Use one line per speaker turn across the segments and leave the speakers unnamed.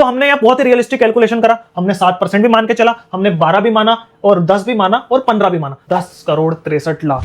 तो हमने यहाँ बहुत ही रियलिस्टिक कैलकुलेशन करा, हमने 7% भी मान के चला, हमने 12 भी माना और 10 भी माना और 15 भी माना। 10 करोड़ 63 लाख।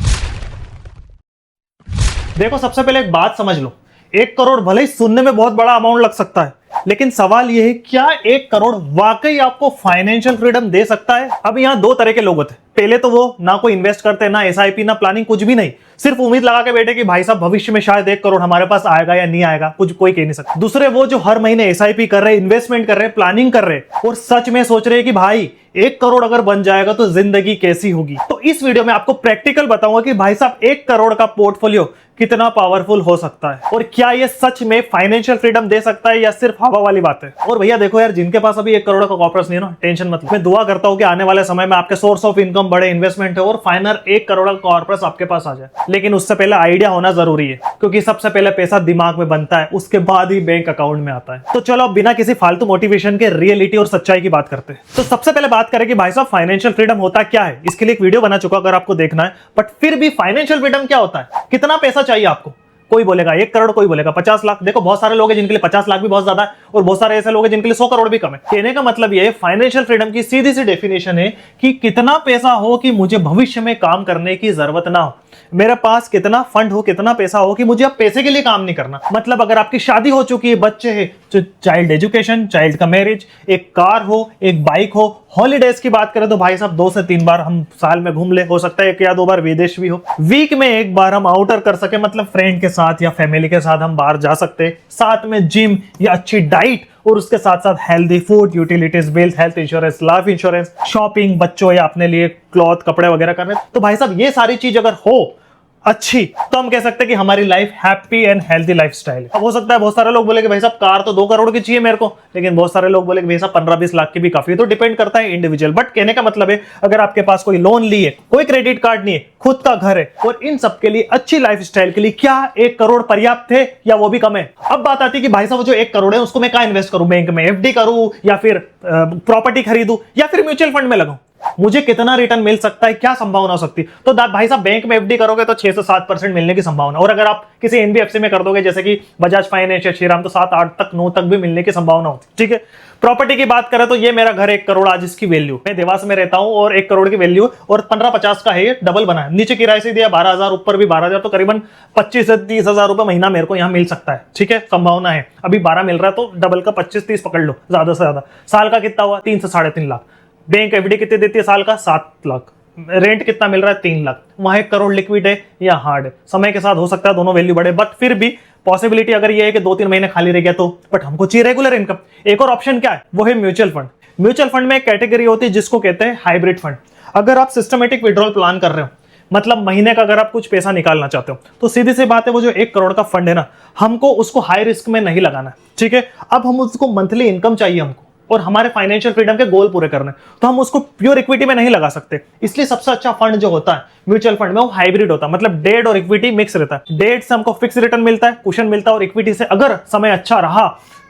देखो सबसे पहले एक बात समझ लो, 1 करोड़ भले ही सुनने में बहुत बड़ा अमाउंट लग सकता है, लेकिन सवाल यह है क्या 1 करोड़ वाकई आपको फाइनेंशियल फ्रीडम दे सकता है? अब यहाँ दो तरह के लोग होते हैं। पहले तो वो ना कोई इन्वेस्ट करते, ना एसआईपी, ना प्लानिंग, कुछ भी नहीं, सिर्फ उम्मीद लगा के बैठे कि भाई साहब भविष्य में शायद 1 करोड़ हमारे पास आएगा या नहीं आएगा, कुछ कोई कह नहीं सकता। दूसरे वो जो हर महीने एसआईपी कर रहे, इन्वेस्टमेंट कर रहे, प्लानिंग कर रहे और सच में सोच रहे हैं कि भाई 1 करोड़ अगर बन जाएगा तो जिंदगी कैसी होगी। तो इस वीडियो में आपको प्रैक्टिकल बताऊंगा कि भाई साहब 1 करोड़ का पोर्टफोलियो कितना पावरफुल हो सकता है और क्या ये सच में फाइनेंशियल फ्रीडम दे सकता है या सिर्फ हवा वाली बात है। और भैया देखो यार, जिनके पास अभी 1 करोड़ का कॉर्पस नहीं है ना, टेंशन मत लो। मैं दुआ करता हूं कि आने वाले समय में आपके सोर्स ऑफ इनकम बड़े, इन्वेस्टमेंट है और फाइनल 1 करोड़ का कॉर्पस आपके पास आ जाए। लेकिन उससे पहले आइडिया होना जरूरी है, क्योंकि सबसे पहले पैसा दिमाग में बनता है, उसके बाद ही बैंक अकाउंट में आता है। तो चलो अब बिना किसी फालतू मोटिवेशन के रियलिटी और सच्चाई की बात करते हैं। तो सबसे पहले बात करें कि भाई साहब फाइनेंशियल फ्रीडम होता क्या है। इसके लिए एक वीडियो बना चुका अगर आपको देखना है, बट फिर भी फाइनेंशियल फ्रीडम क्या होता है, कितना पैसा चाहिए आपको। कोई बोलेगा 1 करोड़, कोई बोलेगा 50 लाख। देखो बहुत सारे लोग हैं जिनके लिए 50 लाख भी बहुत ज्यादा है और बहुत सारे ऐसे लोग हैं जिनके लिए 100 करोड़ भी कम है। कहने का मतलब ये है, फाइनेंशियल फ्रीडम की सीधी सी डेफिनेशन है कि कितना पैसा हो कि मुझे भविष्य में काम करने की जरूरत ना हो, मेरे पास कितना फंड हो, कितना पैसा हो कि मुझे अब पैसे के लिए काम नहीं करना। मतलब अगर आपकी शादी हो चुकी है, बच्चे हैं, तो चाइल्ड एजुकेशन, चाइल्ड का मैरिज, एक कार हो, एक बाइक हो, हॉलीडेज की बात करें तो भाई साहब 2 से 3 बार हम साल में घूम ले, हो सकता है 1 या 2 बार विदेश भी हो, वीक में 1 बार हम आउटर कर सके, मतलब फ्रेंड के साथ या फैमिली के साथ हम बाहर जा सकते, साथ में जिम या अच्छी डाइट और उसके साथ साथ healthy food, utilities bill, health insurance, life insurance, shopping बच्चों या अपने लिए क्लॉथ, कपड़े वगैरह करने। तो भाई साहब ये सारी चीज अगर हो अच्छी, तो हम कह सकते हैं कि हमारी life happy and healthy lifestyle है। अब हो सकता है बहुत सारे लोग बोले कि भाई साहब कार तो 2 करोड़ की चाहिए मेरे को, लेकिन बहुत सारे लोग बोले कि भाई साहब 15-20 लाख की भी काफी है। तो डिपेंड करता है इंडिविजुअल। बट कहने का मतलब है, अगर आपके पास कोई लोन ली है, कोई क्रेडिट कार्ड नहीं है, खुद का घर है और इन सब के लिए अच्छी लाइफस्टाइल के लिए क्या 1 करोड़ पर्याप्त है या वो भी कम है। अब बात आती है कि भाई साहब जो 1 करोड़ है उसको मैं कहां इन्वेस्ट करूं, बैंक में एफडी करूं या फिर प्रॉपर्टी खरीदूं या फिर म्यूचुअल फंड में लगाऊं, मुझे कितना रिटर्न मिल सकता है, क्या संभावना हो सकती है। तो भाई साहब बैंक में एफडी करोगे तो 6 से 7% मिलने की संभावना, और अगर आप किसी एनबीएफसी में कर दोगे जैसे कि बजाज फाइनेंस या श्रीराम, तो 7-8 तक 9 तक भी मिलने की संभावना होती है। ठीक है, प्रॉपर्टी की बात करें तो ये मेरा घर 1 करोड़ आज इसकी वैल्यू, मैं देवास में रहता हूं और 1 करोड़ की वैल्यू और 15-50 का है, ये डबल बना है। नीचे किराए से दिया 12,000, ऊपर भी 12,000, तो करीबन 25 से 30,000 रुपए महीना मेरे को यहाँ मिल सकता है। ठीक है, संभावना है, अभी 12 मिल रहा है तो डबल का 25-30 पकड़ लो, ज्यादा से ज्यादा। साल का कितना हुआ, 3 से 3.5 लाख। बैंक एफडी कितनी देती है साल का, 7 लाख। रेंट कितना मिल रहा है, 3 लाख। वहां 1 करोड़ लिक्विड है या हार्ड है। समय के साथ हो सकता है दोनों वैल्यू बढ़े, बट फिर भी पॉसिबिलिटी अगर ये है कि 2-3 महीने खाली रह गया तो, बट हमको चाहिए रेगुलर इनकम। एक और ऑप्शन क्या है, वो है म्यूचुअल फंड। म्यूचुअल फंड में एक कैटेगरी होती है जिसको कहते हैं हाइब्रिड फंड। अगर आप सिस्टमेटिक विड्रॉल प्लान कर रहे हो, मतलब महीने का अगर आप कुछ पैसा निकालना चाहते हो, तो सीधी सी बात है वो जो 1 करोड़ का फंड है ना, हमको उसको हाई रिस्क में नहीं लगाना है। ठीक है, अब हम उसको मंथली इनकम चाहिए हमको और हमारे फाइनेंशियल फ्रीडम के गोल पूरे करने, तो हम उसको प्योर इक्विटी में नहीं लगा सकते। इसलिए सबसे अच्छा फंड जो होता है म्यूचुअल फंड में, वो हाइब्रिड होता है, मतलब डेट और इक्विटी मिक्स रहता है। डेट से हमको फिक्स रिटर्न मिलता है, कुशन मिलता है, और इक्विटी से अगर समय अच्छा रहा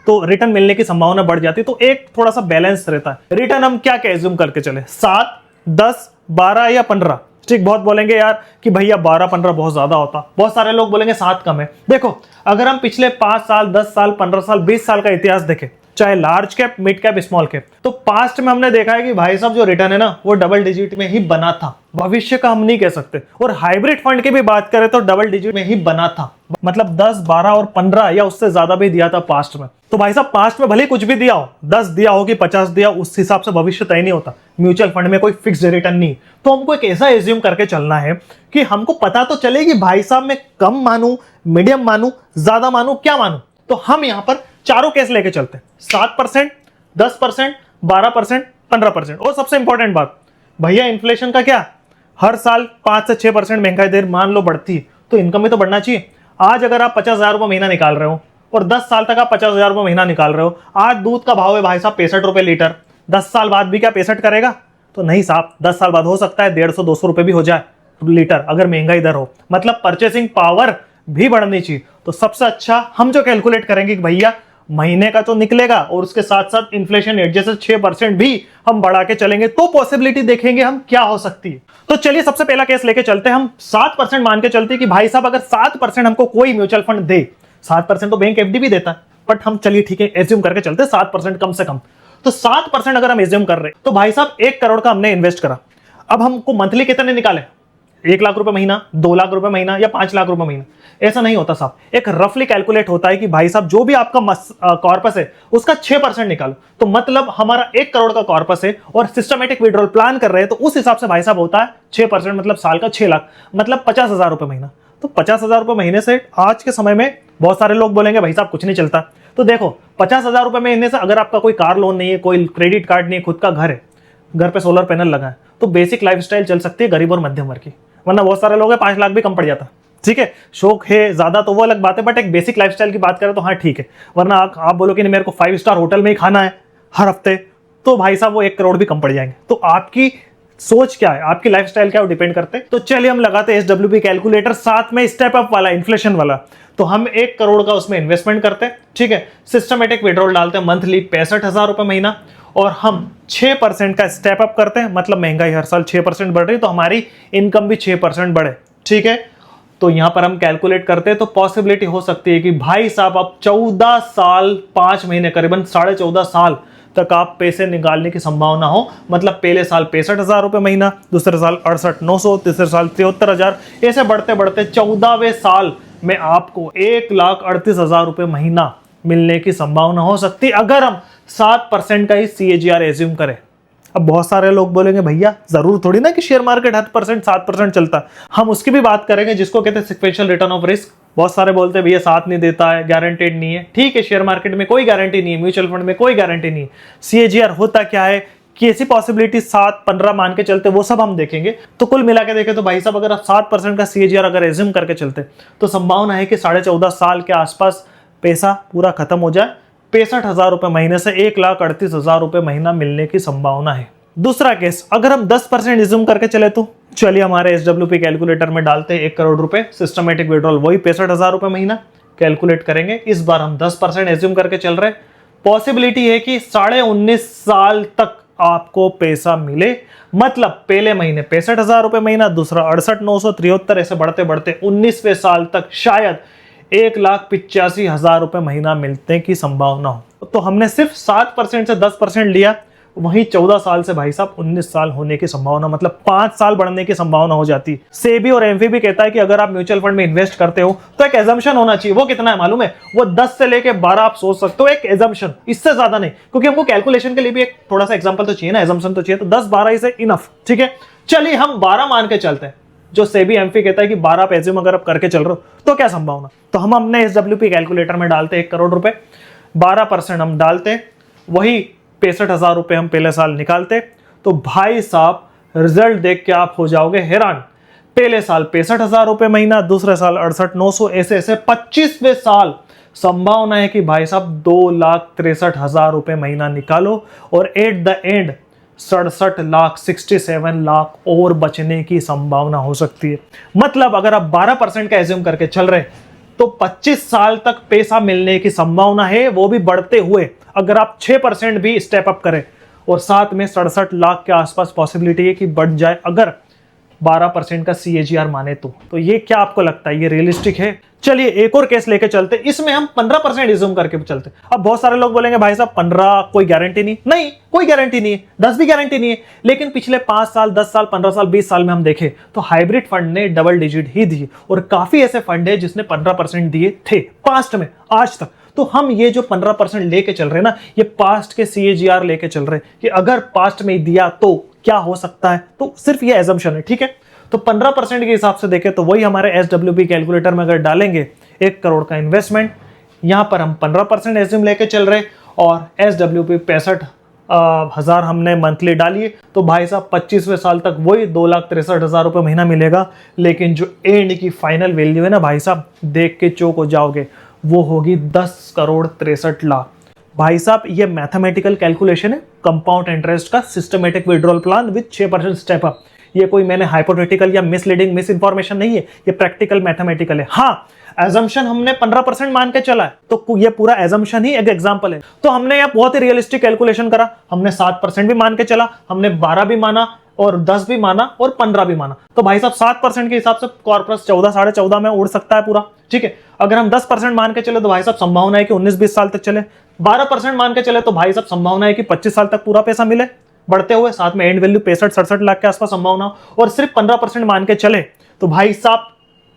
तो रिटर्न मिलने की संभावना बढ़ जाती है। तो एक थोड़ा सा बैलेंस रहता है। रिटर्न हम क्या एज्यूम करके चले, 7, 10, 12 या 15। ठीक, बहुत बोलेंगे यार कि भैया 12-15 बहुत ज्यादा होता, बहुत सारे लोग बोलेंगे 7 कम है। देखो अगर हम पिछले 5 साल, 10 साल, 15 साल, 20 साल का इतिहास देखें, चाहे large cap, mid cap, small cap, तो पास्ट में हमने देखा है कि भाई साहब जो रिटर्न है ना, वो डबल डिजिट में ही बना था। भविष्य का हम नहीं कह सकते। और हाइब्रिड फंड की भी बात करें तो डबल डिजिट में ही बना था, मतलब 10, 12 और 15 या उससे ज्यादा भी दिया था पास्ट में। तो भाई साहब पास्ट में भले कुछ भी दिया हो, 10 दिया हो कि 50 दिया, उस हिसाब से भविष्य तय नहीं होता। म्यूचुअल फंड में कोई फिक्स रिटर्न नहीं। तो हमको एक ऐसा एज्यूम करके चलना है कि हमको पता तो चले कि भाई साहब मैं कम मानू, मीडियम मानू, ज्यादा मानू, क्या मानू। तो हम यहां पर चारों केस लेके चलते हैं, 7%, 10%, 12%, 15%। और सबसे इंपॉर्टेंट बात, भैया इन्फ्लेशन का क्या, हर साल 5 से 6% महंगाई दर मान लो बढ़ती है, तो इनकम भी तो बढ़ना चाहिए। आज अगर आप 50,000 रुपये महीना निकाल रहे हो और 10 साल तक आप 50,000 रुपये महीना निकाल रहे हो, आज दूध का भाव है भाई साहब 65 रुपए लीटर, 10 साल बाद भी क्या 65 करेगा? तो नहीं साहब, 10 साल बाद हो सकता है 150-200 रुपए भी हो जाए लीटर, अगर महंगाई दर हो। मतलब परचेसिंग पावर भी बढ़नी चाहिए। तो सबसे अच्छा हम जो कैलकुलेट करेंगे कि भैया महीने का तो निकलेगा और उसके साथ साथ इन्फ्लेशन रेट जैसे 6% भी हम बढ़ा के चलेंगे, तो पॉसिबिलिटी देखेंगे हम क्या हो सकती है। तो चलिए सबसे पहला केस लेके चलते हैं। हम 7% मान के चलते हैं कि भाई साहब अगर 7% हमको कोई म्यूचुअल फंड दे, 7% तो बैंक एफडी भी देता है, बट हम चलिए ठीक है एज्यूम करके चलते 7% कम से कम। तो 7% अगर हम एज्यूम कर रहे हैं तो भाई साहब 1 करोड़ का हमने इन्वेस्ट करा, अब हमको मंथली कितने निकाले, 1 लाख रुपए महीना, 2 लाख रुपए महीना या 5 लाख रुपए महीना, ऐसा नहीं होता साहब। एक रफली कैलकुलेट होता है कि भाई साहब जो भी आपका कॉर्पस है उसका 6% निकालो। तो मतलब हमारा 1 करोड़ का कॉर्पस है और सिस्टमेटिक विड्रॉल प्लान कर रहे हैं, तो उस हिसाब से भाई साहब होता है 6%, मतलब साल का 6 लाख, मतलब 50,000 रुपए महीना। तो 50,000 रुपए महीने से आज के समय में बहुत सारे लोग बोलेंगे भाई साहब कुछ नहीं चलता। तो देखो 50,000 रुपए महीने से अगर आपका कोई कार लोन नहीं है, कोई क्रेडिट कार्ड नहीं है, खुद का घर है, घर पे सोलर पैनल लगा है, तो बेसिक लाइफस्टाइल चल सकती है गरीब और मध्यम वर्ग की। वरना बहुत सारे लोग हैं 5 लाख भी कम पड़ जाता, ठीक है, शौक है ज्यादा तो वो अलग बात है, बट एक बेसिक लाइफस्टाइल की बात करें तो हाँ ठीक है। वरना आप बोलो कि नहीं मेरे को 5 स्टार होटल में ही खाना है हर हफ्ते, तो भाई साहब वो 1 करोड़ भी कम पड़ जाएंगे। तो आपकी सोच क्या है, आपकी लाइफस्टाइल क्या है, वो डिपेंड करते हैं। तो चलिए हम लगाते हैं SWP कैलकुलेटर, साथ में स्टेप अप वाला, इन्फ्लेशन वाला। तो हम 1 करोड़ का उसमें इन्वेस्टमेंट करते हैं, ठीक है, सिस्टमेटिक विड्रॉल डालते हैं मंथली 65,000 रुपए महीना, और हम 6% का स्टेप अप करते हैं, मतलब महंगाई हर साल 6% बढ़ रही, तो हमारी इनकम भी 6% बढ़े, ठीक है। तो यहां पर हम कैलकुलेट करते हैं तो पॉसिबिलिटी हो सकती है कि भाई साहब आप 14 साल 5 महीने करीबन 14.5 साल तक आप पैसे निकालने की संभावना हो। मतलब पहले साल 65,000 रुपए महीना, दूसरे साल 68,900, तीसरे साल 73,000, ऐसे बढ़ते बढ़ते 14वें साल में आपको 1,38,000 रुपए महीना मिलने की संभावना हो सकती है, अगर हम 7% का ही CAGR एज्यूम करें। अब बहुत सारे लोग बोलेंगे भैया जरूर थोड़ी ना कि शेयर मार्केट 7% चलता, हम उसकी भी बात करेंगे जिसको कहते हैं सिक्वेंशियल रिटर्न ऑफ रिस्क। बहुत सारे बोलते हैं भैया साथ नहीं देता है, गारंटेड नहीं है, ठीक है, शेयर मार्केट में कोई गारंटी नहीं है, म्यूचुअल फंड में कोई गारंटी नहीं है। CAGR होता क्या है, कि ऐसी पॉसिबिलिटी 7-15 मान के चलते, वो सब हम देखेंगे। तो कुल मिला के देखें तो भाई साहब अगर आप 7% का CAGR अगर एज्यूम करके चलते तो संभावना है कि 14.5 साल के आसपास पैसा पूरा खत्म हो जाए, 65,000 रुपए महीने से 1,38,000 रुपए महीना मिलने की संभावना है। दूसरा केस, अगर हम 10% एज्यूम करके चले तो चलिए हमारे SWP कैलकुलेटर में डालते हैं 1 करोड़ रुपए, सिस्टमेटिक विड्रॉल वही 65,000 रुपए महीना, कैलकुलेट करेंगे। इस बार हम 10% एज्यूम करके चल रहे, पॉसिबिलिटी है कि 19.5 साल तक आपको पैसा मिले। मतलब पहले महीने 65,000 रुपए महीना, दूसरा 68,900, 73, ऐसे बढ़ते बढ़ते 19वें साल तक शायद 1,85,000 रुपए महीना मिलने की संभावना हो। तो हमने सिर्फ 7% से 10% लिया, वहीं 14 साल से भाई साहब 19 साल होने की संभावना, मतलब 5 साल बढ़ने की संभावना हो जाती है। सेबी और एमफी भी कहता है कि अगर आप म्यूचुअल फंड में इन्वेस्ट करते हो तो एक एजम्पशन होना चाहिए। वो कितना है मालूम है, वो 10 से लेके 12 आप सोच सकते हो, एक एजम्पशन, इससे ज्यादा नहीं, क्योंकि हमको कैलकुलेशन के लिए भी एक थोड़ा सा एग्जाम्पल तो चाहिए ना, एजम्पशन तो चाहिए। तो 10-12 इज इनफ, ठीक है। चलिए हम 12 मान के चलते हैं, जो सेबी एमफी कहता है कि 12 आप एज्यूम अगर आप करके चल रहे हो तो क्या संभावना। तो हम अपने SWP कैलकुलेटर में डालते 1 करोड़ रुपए, 12% हम डालते, वही 65,000 रुपए हम पहले साल निकालते। तो भाई साहब रिजल्ट देख के आप हो जाओगे हैरान। पहले साल 65,000 रुपए महीना, दूसरे साल 68,900, ऐसे ऐसे 25वें साल संभावना है कि भाई साहब 2,63,000 रुपए महीना निकालो, और at the end 67 lakh 67 lakh और बचने की संभावना हो सकती है। मतलब अगर आप 12% का एज्यूम करके चल रहे तो 25 साल तक पैसा मिलने की संभावना है, वो भी बढ़ते हुए। अगर आप 6% भी स्टेप अप करें और साथ में 67 लाख के आसपास पॉसिबिलिटी है कि बढ़ जाए, अगर 12% का CAGR माने तो ये क्या आपको लगता है, ये रियलिस्टिक है? चलिए एक और केस लेके चलते, इसमें हम 15% एज्यूम करके चलते। अब बहुत सारे लोग बोलेंगे भाई साहब 15 कोई गारंटी नहीं, कोई गारंटी नहीं है, 10 भी गारंटी नहीं है। लेकिन पिछले 5 साल, 10 साल, 15 साल, 20 साल में हम देखें तो हाइब्रिड फंड ने डबल डिजिट ही दिए, और काफी ऐसे फंड है जिसने 15% दिए थे पास्ट में आज तक। तो हम ये जो 15% लेके चल रहे हैं ना, ये पास्ट के CAGR लेके चल रहे हैं कि अगर पास्ट में दिया तो क्या हो सकता है। तो सिर्फ ये एजम्पशन है, ठीक है। तो 15% के हिसाब से देखें तो वही हमारे SWP कैलकुलेटर में अगर डालेंगे 1 करोड़ का इन्वेस्टमेंट, यहां पर हम 15% एज्यूम लेके चल रहे, और SWP 65,000 हमने मंथली डालिए, तो भाई साहब 25वें साल तक वही 2,63,000 रुपए महीना मिलेगा। लेकिन जो एंड की फाइनल वैल्यू है ना भाई साहब, देख के चौक हो जाओगे, वो होगी 10,63,00,000। भाई साहब ये मैथमेटिकल कैलकुलेशन है, कंपाउंड इंटरेस्ट का systematic withdrawal plan with 6% step up. ये कोई मैंने हाइपोथेटिकल या मिसलीडिंग मिस इंफॉर्मेशन नहीं है, ये प्रैक्टिकल मैथमेटिकल है। हाँ, एजम्पशन हमने 15% मान के चला है, तो ये पूरा एजम्पशन ही एक एग्जांपल है। तो हमने यहाँ बहुत ही रियलिस्टिक कैलकुलेशन करा, हमने 7% भी मान के चला, हमने 12 भी माना, और 10 भी माना, और 15 भी माना। तो भाई साहब 7% के हिसाब से कॉर्पस 14, 14.5 में उड़ सकता है पूरा, ठीक है। अगर हम 10% मान के चले तो भाई साहब संभावना है कि 19-20 साल तक चले। 12% मान के चले तो भाई साहब संभावना है कि 25 साल तक पूरा पैसा मिले बढ़ते हुए, साथ में एंड वैल्यू 65-67 लाख के आसपास संभावना। और सिर्फ 15% मान के चले तो भाई साहब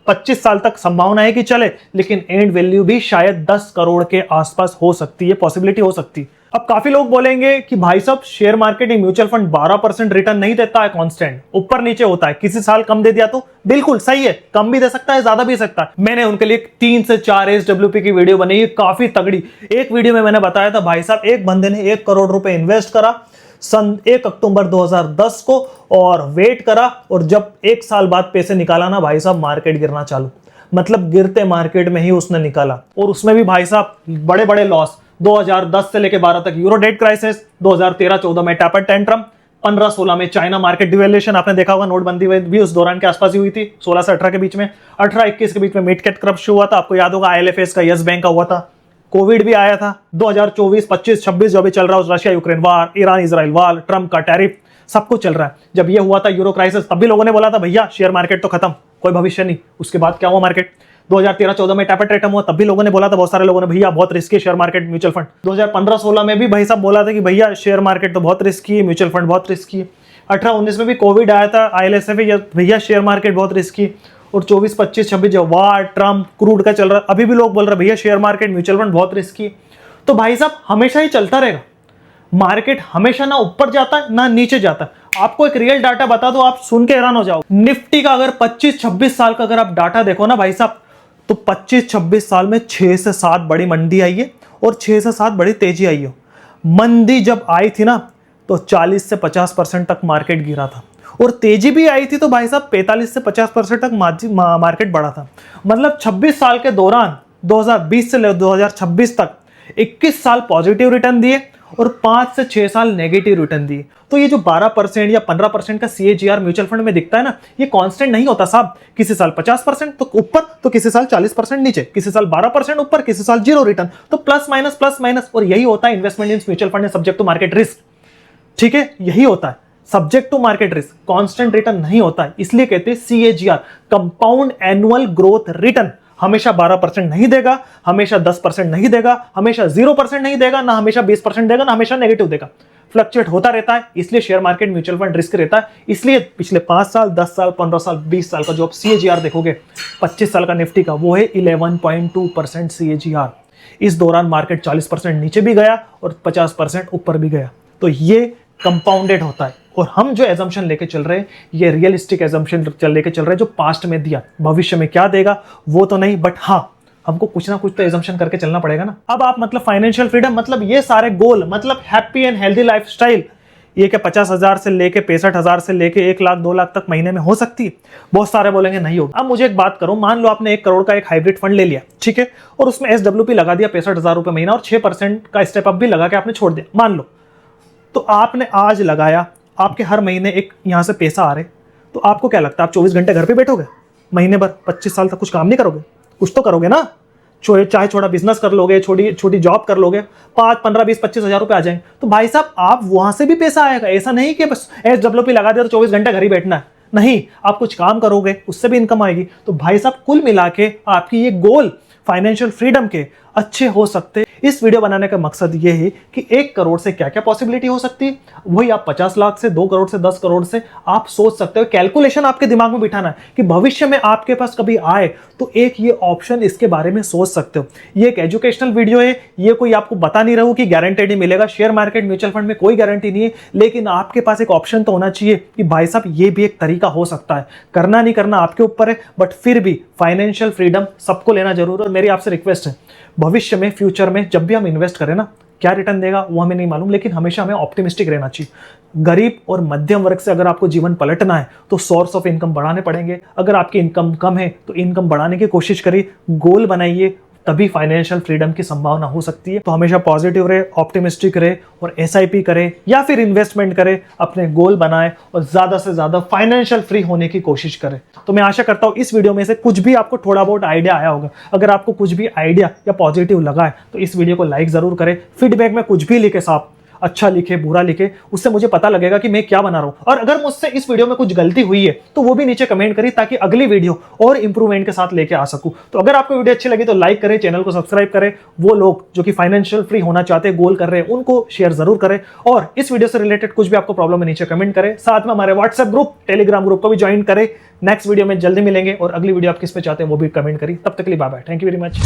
25 साल तक संभावना है कि चले, लेकिन एंड वैल्यू भी शायद 10 करोड़ के आसपास हो सकती है, पॉसिबिलिटी हो सकती है। अब काफी लोग बोलेंगे कि भाई साहब share market mutual fund 12% return नहीं देता है कांस्टेंट, ऊपर नीचे होता है, किसी साल कम दे दिया तो बिल्कुल सही है, कम भी दे सकता है, ज्यादा भी दे सकता है। मैंने उनके लिए 3 से 4 SWP की वीडियो बनाई है, काफी तगड़ी। एक वीडियो में मैंने बताया था भाई साहब एक बंदे ने 1 करोड़ रुपए इन्वेस्ट करा सन 1 अक्टूबर 2010 को और वेट करा, और जब 1 साल बाद पैसे निकाला ना भाई साहब मार्केट गिरना चालू, मतलब गिरते मार्केट में ही उसने निकाला, और उसमें भी भाई साहब बड़े बड़े लॉस। 2010 से लेके 12 तक यूरो डेट क्राइसिस, 2013-14 में टैपर टेंट्रम, 15-16 में चाइना मार्केट डिवेल्यूशन, आपने देखा होगा नोटबंदी भी उस दौरान के आसपास ही हुई थी, 16 से 18 के बीच में। 18-21 के बीच में मिड कैप करप्शन हुआ था, आपको याद होगा IL&FS का, यस बैंक का हुआ था। कोविड भी आया था। 2024, 25, 26 जो भी चल रहा है, Russia Ukraine war, Iran Israel war, Trump का टैरिफ, सब कुछ चल रहा है। जब ये हुआ था यूरो क्राइसिस, तब भी लोगों ने बोला था भैया शेयर मार्केट तो खत्म, कोई भविष्य नहीं। उसके बाद क्या हुआ मार्केट? 2013-14 में टैपर टेंट्रम हुआ, तब भी लोगों ने बोला था, बहुत सारे लोगों ने, भैया बहुत risky share market mutual fund. 2015-16 में भी भाई साहब बोला था कि भैया शेयर मार्केट तो बहुत रिस्की है, म्यूचुअल फंड बहुत रिस्की है। 18-19 में भी कोविड आया था, IL&FS, भैया शेयर मार्केट बहुत रिस्की है। और 24, 25, 26 जो वार, ट्रम्प, क्रूड का चल रहा है, अभी भी लोग बोल रहे हैं भैया शेयर मार्केट म्यूचुअल फंड बहुत रिस्की है। तो भाई साहब हमेशा ही चलता रहेगा मार्केट, हमेशा ना ऊपर जाता है ना नीचे जाता है। आपको एक रियल डाटा बता दो, आप सुन के हैरान हो जाओ। निफ्टी का अगर 25-26 साल का अगर आप डाटा देखो ना भाई साहब, तो 25-26 साल में 6 से 7 बड़ी मंदी आई है और 6 से 7 बड़ी तेजी आई है। मंदी जब आई थी ना तो 40 से 50% तक मार्केट गिरा था, और तेजी भी आई थी तो भाई साहब 45 से 50% तक मार्केट बढ़ा था। मतलब 26 साल के दौरान 2020 से 2026 तक 21 साल पॉजिटिव रिटर्न दिए और 5 से 6 साल नेगेटिव रिटर्न दिए। तो ये जो 12% या 15% का CAGR म्यूचुअल फंड में दिखता है ना, ये कांस्टेंट नहीं होता साहब। किसी साल 50% तो ऊपर, तो किसी साल 40% नीचे, किसी साल 12% ऊपर, किसी साल 0 रिटर्न, तो प्लस माइनस। और यही होता है investment in mutual fund subject to market risk. ठीक है, यही होता है subject to market risk, constant return नहीं होता है। इसलिए कहते हैं CAGR, compound annual growth return. हमेशा 12% नहीं देगा, हमेशा 10% नहीं देगा, हमेशा 0% नहीं देगा, ना हमेशा 20% देगा, ना हमेशा नेगेटिव देगा। फ्लक्चुएट होता रहता है, इसलिए share market mutual fund risk रहता है। इसलिए पिछले 5 साल, 10 साल, 15 साल, 20 साल का जो आप CAGR देखोगे, 25 साल का निफ्टी का, वो है 11.2% CAGR। इस दौरान मार्केट 40% नीचे भी गया और 50% ऊपर भी गया। तो ये कंपाउंडेड होता है, और हम जो एजम्पशन लेके चल रहे हैं, ये रियलिस्टिक एजम्पशन लेके चल रहे हैं, जो पास्ट में दिया, भविष्य में क्या देगा वो तो नहीं, बट हाँ हमको कुछ ना कुछ तो एजम्पशन करके चलना पड़ेगा ना। अब आप मतलब फाइनेंशियल फ्रीडम, मतलब ये सारे गोल, मतलब हैप्पी एंड हेल्दी लाइफस्टाइल, ये क्या 50,000 से लेके 65,000 से लेके 1 लाख 2 लाख तक महीने में हो सकती है? बहुत सारे बोलेंगे नहीं होगा। अब मुझे एक बात करो, मान लो आपने 1 करोड़ का एक हाइब्रिड फंड ले लिया, ठीक है, और उसमें SWP लगा दिया 65,000 रुपए महीना, और 6% का स्टेप अप भी लगा के आपने छोड़ दिया, मान लो। तो आपने आज लगाया, आपके हर महीने एक यहां से पैसा आ रहे, तो आपको क्या लगता है आप 24 घंटे घर पे बैठोगे महीने भर? 25 साल तक कुछ काम नहीं करोगे? कुछ तो करोगे ना, चाहे छोटा बिजनेस कर लोगे, छोटी जॉब कर लोगे, 5, 15, 20, 25,000 रुपए आ जाएंगे। तो भाई साहब आप वहां से भी पैसा आएगा, ऐसा नहीं कि बस SWP लगा दिया तो 24 घंटे घर ही बैठना है, नहीं, आप कुछ काम करोगे उससे भी इनकम आएगी। तो भाई साहब कुल मिला के आपकी ये गोल फाइनेंशियल फ्रीडम के अच्छे हो सकते। इस वीडियो बनाने का मकसद ये है कि 1 करोड़ से क्या क्या पॉसिबिलिटी हो सकती है, वही आप 50 लाख से, 2 करोड़ से, 10 करोड़ से आप सोच सकते हो। कैलकुलेशन आपके दिमाग में बिठाना है कि भविष्य में आपके पास कभी आए तो एक ये ऑप्शन, इसके बारे में सोच सकते हो। ये एक एजुकेशनल वीडियो है, ये कोई आपको बता नहीं रहा हूं कि गारंटेड ही मिलेगा। शेयर मार्केट म्यूचुअल फंड में कोई गारंटी नहीं है, लेकिन आपके पास एक ऑप्शन तो होना चाहिए कि भाई साहब ये भी एक तरीका हो सकता है। करना नहीं करना आपके ऊपर है, बट फिर भी फाइनेंशियल फ्रीडम सबको लेना जरूर है। और मेरी आपसे रिक्वेस्ट है, भविष्य में, फ्यूचर में जब भी हम इन्वेस्ट करें ना, क्या रिटर्न देगा वो हमें नहीं मालूम, लेकिन हमेशा हमें ऑप्टिमिस्टिक रहना चाहिए। गरीब और मध्यम वर्ग से अगर आपको जीवन पलटना है तो सोर्स ऑफ इनकम बढ़ाने पड़ेंगे। अगर आपकी इनकम कम है तो इनकम बढ़ाने की कोशिश करिए, गोल बनाइए, तभी फाइनेंशियल फ्रीडम की संभावना हो सकती है। तो हमेशा पॉजिटिव रहे, ऑप्टिमिस्टिक रहे, और SIP करे या फिर इन्वेस्टमेंट करे, अपने गोल बनाए और ज्यादा से ज्यादा फाइनेंशियल फ्री होने की कोशिश करे। तो मैं आशा करता हूं इस वीडियो में से कुछ भी आपको थोड़ा बहुत आइडिया आया होगा। अगर आपको कुछ भी आइडिया या पॉजिटिव लगा है तो इस वीडियो को लाइक जरूर करें, फीडबैक में कुछ भी लिखे साहब, अच्छा लिखे बुरा लिखे, उससे मुझे पता लगेगा कि मैं क्या बना रहा हूँ। और अगर मुझसे इस वीडियो में कुछ गलती हुई है तो वो भी नीचे कमेंट करिए, ताकि अगली वीडियो और इंप्रूवमेंट के साथ लेके आ सकूं। तो अगर आपको वीडियो अच्छी लगी तो लाइक करें, चैनल को सब्सक्राइब करें। वो लोग जो कि फाइनेंशियल फ्री होना चाहते हैं, गोल कर रहे हैं, उनको शेयर जरूर करें। और इस वीडियो से रिलेटेड कुछ भी आपको प्रॉब्लम है नीचे कमेंट करें। साथ में हमारे व्हाट्सएप ग्रुप, टेलीग्राम ग्रुप को भी ज्वाइन करें। नेक्स्ट वीडियो में जल्दी मिलेंगे, और अगली वीडियो आप किस पे चाहते हैं वो भी कमेंट करिए। तब तक के लिए bye bye, thank you very much.